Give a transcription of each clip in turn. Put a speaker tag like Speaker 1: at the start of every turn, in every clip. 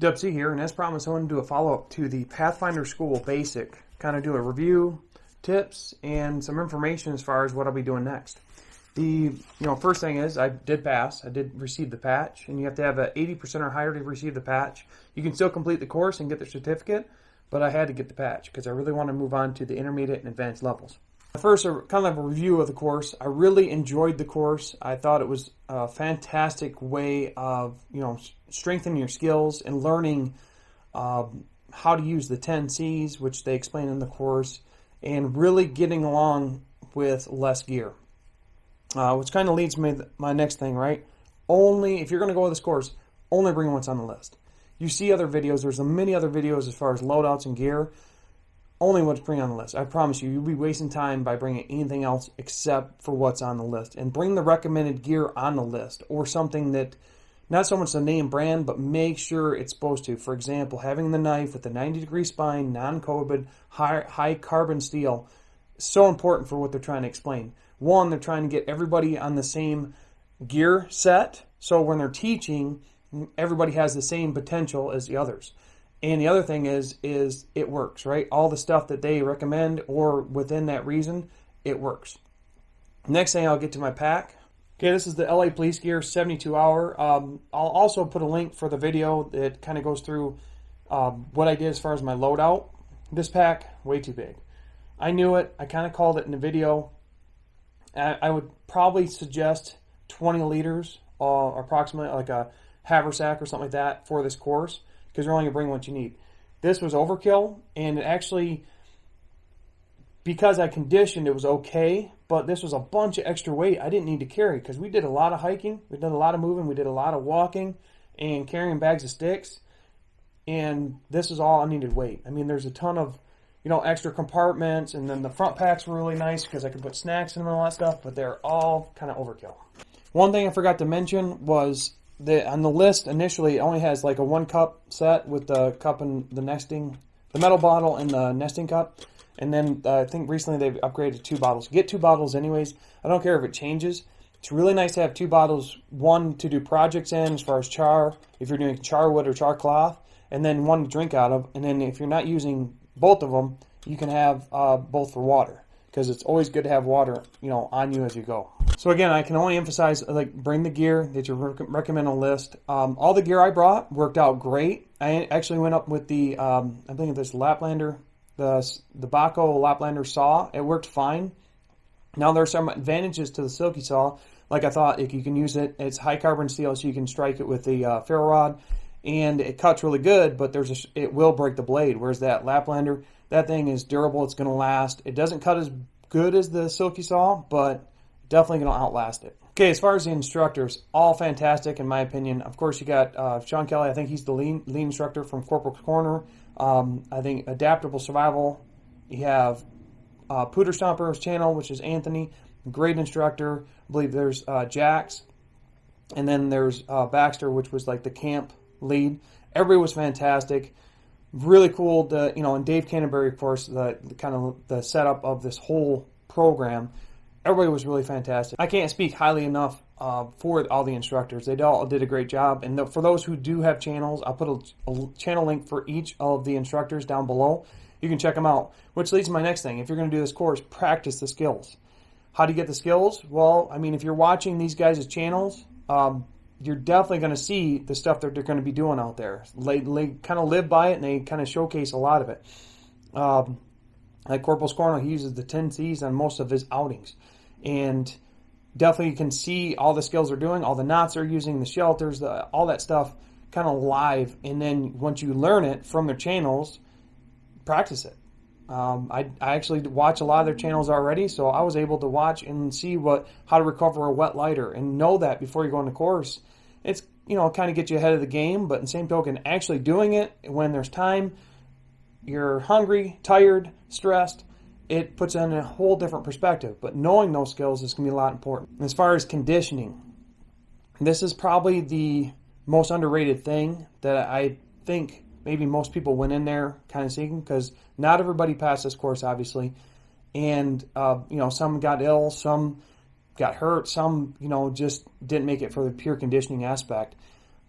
Speaker 1: Dubsy here, and as promised, I want to do a follow-up to the Pathfinder School Basic. Kind of do a review, tips, and some information as far as what I'll be doing next. The first thing is I did pass. I did receive the patch, and you have to have an 80% or higher to receive the patch. You can still complete the course and get the certificate, but I had to get the patch because I really want to move on to the intermediate and advanced levels. First, kind of a review of the course. I really enjoyed the course. I thought it was a fantastic way of strengthening your skills and learning how to use the 10 C's, which they explain in the course, and really getting along with less gear. Which kind of leads me to my next thing, right? Only, if you're going to go with this course, only bring what's on the list. You see other videos, there's many other videos as far as loadouts and gear. Only what's bring on the list. I promise you, you'll be wasting time by bringing anything else except for what's on the list. And bring the recommended gear on the list, or something that, not so much the name brand, but make sure it's supposed to. For example, having the knife with the 90-degree spine, non-COVID, high carbon steel. So important for what they're trying to explain. One, they're trying to get everybody on the same gear set, so when they're teaching, everybody has the same potential as the others. And the other thing is it works, right? All the stuff that they recommend, or within that reason, it works. Next thing, I'll get to my pack. Okay, this is the LA Police Gear 72 hour. I'll also put a link for the video that kind of goes through what I did as far as my loadout. This pack, way too big. I knew it. I kind of called it in the video. I would probably suggest 20 liters, approximately like a haversack or something like that for this course, because you're only going to bring what you need. This was overkill, and it actually, because I conditioned, it was okay, but this was a bunch of extra weight I didn't need to carry, because we did a lot of hiking, we did a lot of moving, we did a lot of walking, and carrying bags of sticks, and this is all unneeded weight. I mean, there's a ton of extra compartments, and then the front packs were really nice because I could put snacks in them and all that stuff, but they're all kind of overkill. One thing I forgot to mention was that on the list initially, it only has like a 1-cup set with the cup and the nesting, the metal bottle and the nesting cup. And then I think recently they've upgraded to 2 bottles. Get 2 bottles anyways. I don't care if it changes. It's really nice to have 2 bottles, one to do projects in as far as char, if you're doing char wood or char cloth, and then one to drink out of. And then if you're not using both of them, you can have both for water, because it's always good to have water, on you as you go. So again, I can only emphasize, bring the gear that you recommend on the list. All the gear I brought worked out great. I actually went up with the, I think this Laplander, the Baco Laplander saw. It worked fine. Now there are some advantages to the Silky saw. Like I thought, you can use it. It's high carbon steel, so you can strike it with the ferro rod, and it cuts really good. But it will break the blade. Whereas that Laplander, that thing is durable. It's going to last. It doesn't cut as good as the Silky saw, but definitely going to outlast it. Okay, as far as the instructors, all fantastic in my opinion. Of course, you got Sean Kelly. I think he's the lead instructor from Corporals Corner. I think Adaptable Survival. You have Pooter Stomper's channel, which is Anthony, great instructor. I believe there's Jax, and then there's Baxter, which was like the camp lead. Everybody was fantastic. Really cool. And Dave Canterbury, of course, the setup of this whole program. Everybody was really fantastic. I can't speak highly enough for all the instructors. They all did a great job. And for those who do have channels, I'll put a channel link for each of the instructors down below. You can check them out. Which leads to my next thing. If you're going to do this course, practice the skills. How do you get the skills? Well, I mean, if you're watching these guys' channels, you're definitely going to see the stuff that they're going to be doing out there. They kind of live by it, and they kind of showcase a lot of it. Like Corporals Corner, he uses the 10 C's on most of his outings. And definitely you can see all the skills they're doing, all the knots they're using, the shelters, all that stuff kind of live. And then once you learn it from their channels, practice it. I actually watch a lot of their channels already, so I was able to watch and see how to recover a wet lighter and know that before you go on the course. It's, kind of get you ahead of the game, but in the same token, actually doing it when there's time, you're hungry, tired, stressed, it puts it in a whole different perspective. But knowing those skills is going to be a lot important. As far as conditioning, this is probably the most underrated thing that I think maybe most people went in there kind of seeking, because not everybody passed this course, obviously. And, some got ill, some got hurt, some, just didn't make it for the pure conditioning aspect.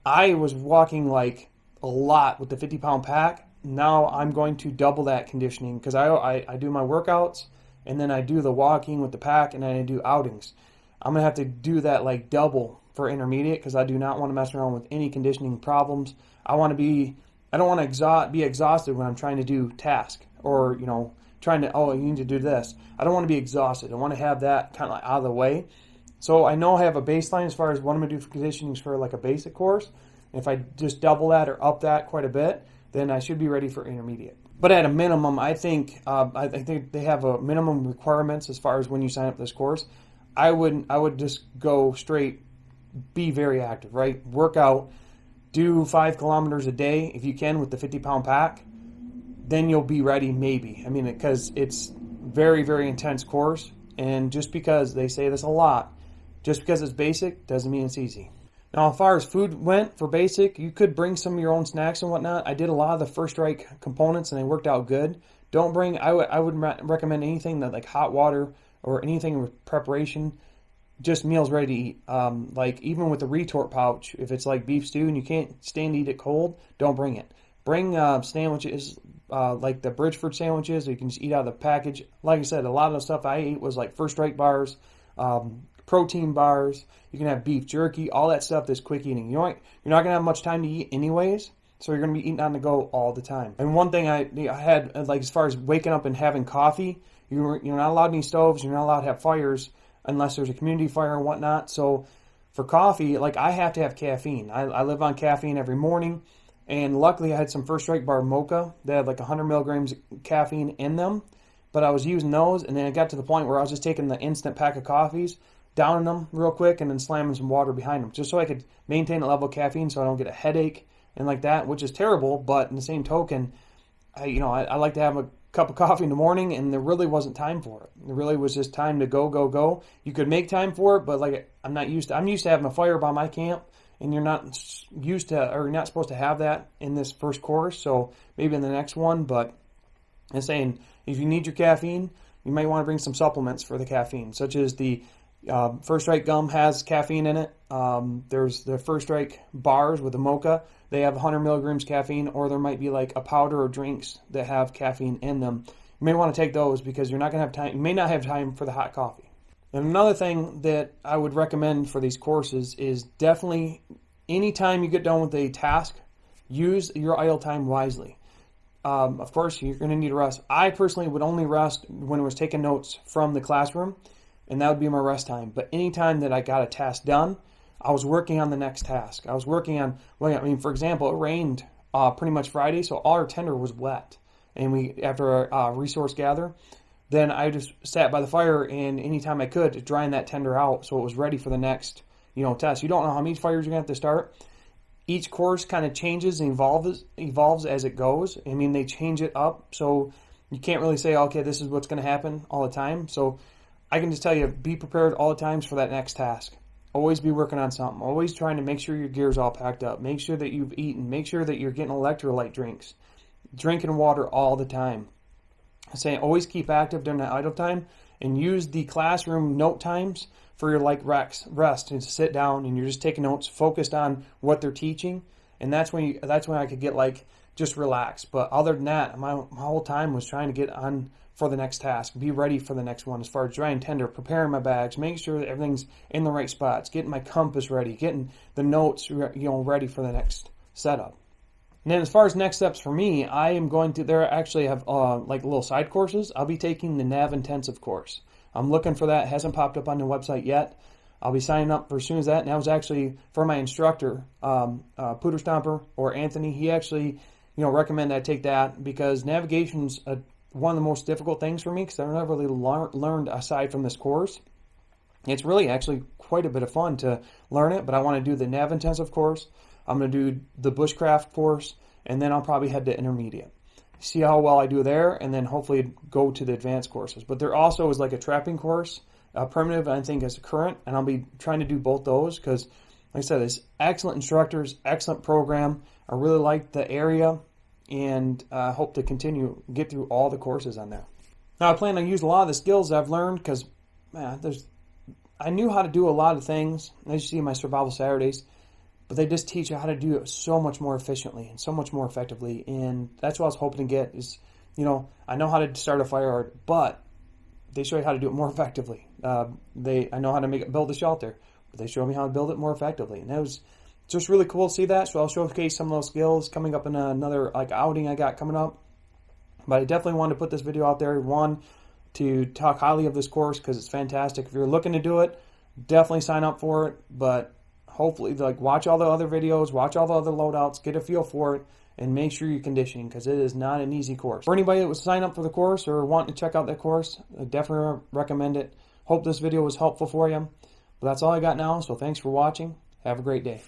Speaker 1: I was walking like a lot with the 50-pound pack. Now I'm going to double that conditioning because I do my workouts and then I do the walking with the pack and then I do outings. I'm going to have to do that like double for intermediate because I do not want to mess around with any conditioning problems. I don't want to be exhausted when I'm trying to do task or, trying to, you need to do this. I don't want to be exhausted. I want to have that kind of like out of the way. So I know I have a baseline as far as what I'm going to do for conditioning for like a basic course. If I just double that or up that quite a bit, then I should be ready for intermediate. But at a minimum, I think they have a minimum requirements as far as when you sign up for this course. I would just go straight, be very active, right? Work out, do 5 kilometers a day if you can with the 50-pound pack. Then you'll be ready, maybe. I mean, because it's very, very intense course. And just because they say this a lot, just because it's basic doesn't mean it's easy. Now, as far as food went for basic, you could bring some of your own snacks and whatnot. I did a lot of the first strike components and they worked out good. I wouldn't recommend anything that like hot water or anything with preparation, just meals ready to eat. Like even with the retort pouch, if it's like beef stew and you can't stand to eat it cold, don't bring it. Bring sandwiches, like the Bridgeford sandwiches, so you can just eat out of the package. Like I said, a lot of the stuff I ate was like first strike bars, protein bars. You can have beef jerky, all that stuff that's quick eating. You're not gonna have much time to eat anyways, so you're gonna be eating on the go all the time. And one thing I had, like as far as waking up and having coffee, you're not allowed any stoves. You're not allowed to have fires unless there's a community fire and whatnot. So for coffee, like I have to have caffeine. I live on caffeine every morning. And luckily, I had some First Strike Bar Mocha. They had like 100 milligrams caffeine in them. But I was using those, and then it got to the point where I was just taking the instant pack of coffees, downing them real quick, and then slamming some water behind them, just so I could maintain a level of caffeine so I don't get a headache and like that, which is terrible. But in the same token, I like to have a cup of coffee in the morning, and there really wasn't time for it. There really was just time to go, go, go. You could make time for it, but like I'm used to having a fire by my camp. And you're not used to, or you're not supposed to have that in this first course, so maybe in the next one. But I'm saying, if you need your caffeine, you might want to bring some supplements for the caffeine, such as the First Strike gum has caffeine in it. There's the First Strike bars with the mocha. They have 100 milligrams caffeine, or there might be like a powder or drinks that have caffeine in them. You may want to take those because you're not going to have time. You may not have time for the hot coffee. And another thing that I would recommend for these courses is definitely anytime you get done with a task, use your idle time wisely. Of course, you're going to need to rest. I personally would only rest when I was taking notes from the classroom, and that would be my rest time. But anytime that I got a task done, I was working on the next task. I was working on, for example, it rained pretty much Friday, so all our tender was wet. And after our resource gather, then I just sat by the fire, and anytime I could, drying that tender out so it was ready for the next, test. You don't know how many fires you're going to have to start. Each course kind of changes and evolves as it goes. I mean, they change it up, so you can't really say, okay, this is what's going to happen all the time. So I can just tell you, be prepared all the times for that next task. Always be working on something. Always trying to make sure your gear's all packed up. Make sure that you've eaten. Make sure that you're getting electrolyte drinks. Drinking water all the time. Saying always keep active during that idle time, and use the classroom note times for your rest and to sit down and you're just taking notes, focused on what they're teaching, and that's when I could get just relax. But other than that, my whole time was trying to get on for the next task, be ready for the next one as far as drying tender, preparing my bags, making sure that everything's in the right spots, getting my compass ready, getting the notes ready for the next setup. And then as far as next steps for me, there actually have little side courses. I'll be taking the Nav Intensive course. I'm looking for that. It hasn't popped up on the website yet. I'll be signing up for as soon as that. And that was actually for my instructor, Pooter Stomper, or Anthony. He actually, recommended I take that because navigation's one of the most difficult things for me because I've never really learned aside from this course. It's really actually quite a bit of fun to learn it, but I want to do the Nav Intensive course. I'm going to do the Bushcraft course, and then I'll probably head to intermediate. See how well I do there, and then hopefully go to the advanced courses. But there also is like a trapping course, primitive, I think, as a current, and I'll be trying to do both those because, like I said, there's excellent instructors, excellent program. I really like the area, and hope to get through all the courses on there. Now, I plan to use a lot of the skills I've learned because, I knew how to do a lot of things. As you see in my Survival Saturdays, but they just teach you how to do it so much more efficiently and so much more effectively. And that's what I was hoping to get is, you know, I know how to start a fire art, but they show you how to do it more effectively. I know how to build a shelter, but they show me how to build it more effectively. And that was just really cool to see that. So I'll showcase some of those skills coming up in another like outing I got coming up. But I definitely wanted to put this video out there. One, to talk highly of this course because it's fantastic. If you're looking to do it, definitely sign up for it. But hopefully, like, watch all the other videos, watch all the other loadouts, get a feel for it, and make sure you're conditioning because it is not an easy course. For anybody that was sign up for the course or wanting to check out that course, I definitely recommend it. Hope this video was helpful for you. But that's all I got now, so thanks for watching. Have a great day.